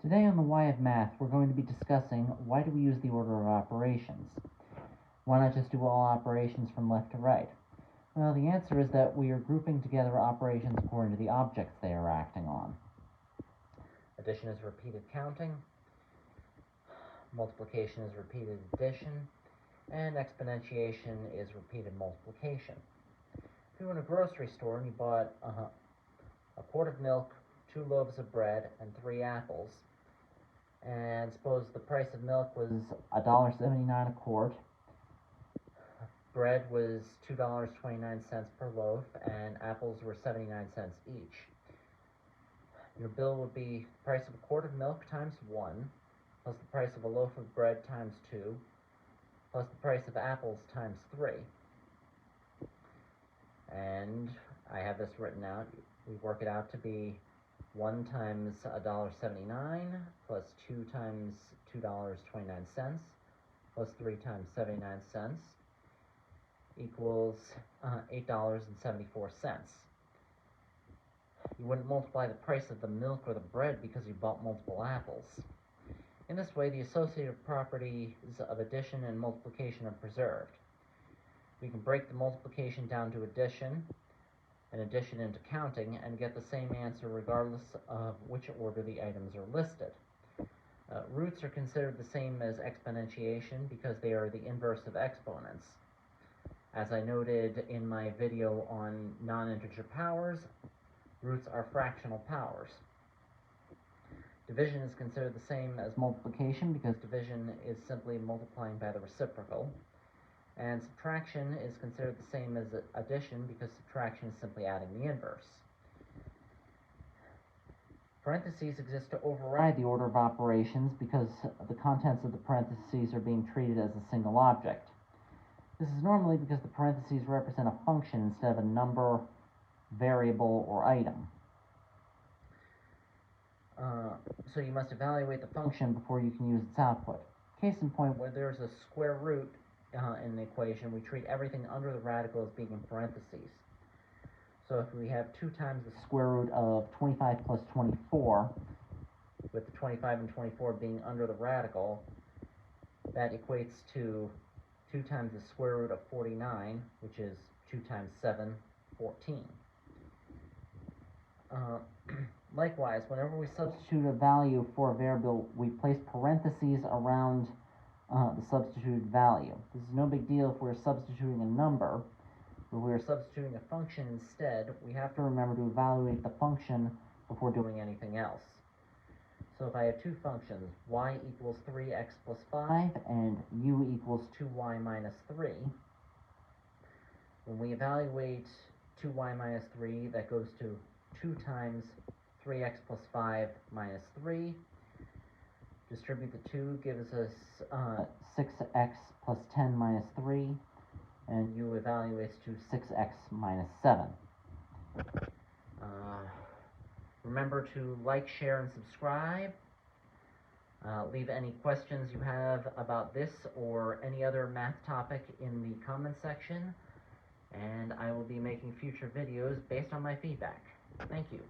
Today on the Why of Math, we're going to be discussing why do we use the order of operations? Why not just do all operations from left to right? Well, the answer is that we are grouping together operations according to the objects they are acting on. Addition is repeated counting, multiplication is repeated addition, and exponentiation is repeated multiplication. If you were in a grocery store and you bought a quart of milk, 2 loaves of bread, and 3 apples, and suppose the price of milk was $1.79 a quart, bread was $2.29 per loaf, and apples were 79 cents each. Your bill would be the price of a quart of milk times 1, plus the price of a loaf of bread times 2, plus the price of apples times 3. And I have this written out. We work it out to be 1 times $1.79 plus 2 times $2.29 plus 3 times 79 cents equals $8.74. You wouldn't multiply the price of the milk or the bread because you bought multiple apples. In this way, the associative properties of addition and multiplication are preserved. We can break the multiplication down to addition and addition into counting and get the same answer regardless of which order the items are listed. Roots are considered the same as exponentiation because they are the inverse of exponents. As I noted in my video on non-integer powers, roots are fractional powers. Division is considered the same as multiplication because division is simply multiplying by the reciprocal. And subtraction is considered the same as addition because subtraction is simply adding the inverse. Parentheses exist to override the order of operations because the contents of the parentheses are being treated as a single object. This is normally because the parentheses represent a function instead of a number, variable, or item. So you must evaluate the function before you can use its output. Case in point, where there's a square root in the equation, we treat everything under the radical as being in parentheses. So if we have 2 times the square root of 25 plus 24, with the 25 and 24 being under the radical, that equates to 2 times the square root of 49, which is 2 times 7, 14. Likewise, whenever we substitute a value for a variable, we place parentheses around the substituted value. This is no big deal if we're substituting a number, but if we're substituting a function instead, we have to remember to evaluate the function before doing anything else. So if I have 2 functions, y equals 3x plus 5 and u equals 2y minus 3, when we evaluate 2y minus 3, that goes to 2 times 3x plus 5 minus 3. Distribute the 2 gives us 6x plus 10 minus 3, and u evaluates to 6x minus 7. Remember to like, share, and subscribe. Leave any questions you have about this or any other math topic in the comment section, and I will be making future videos based on my feedback. Thank you.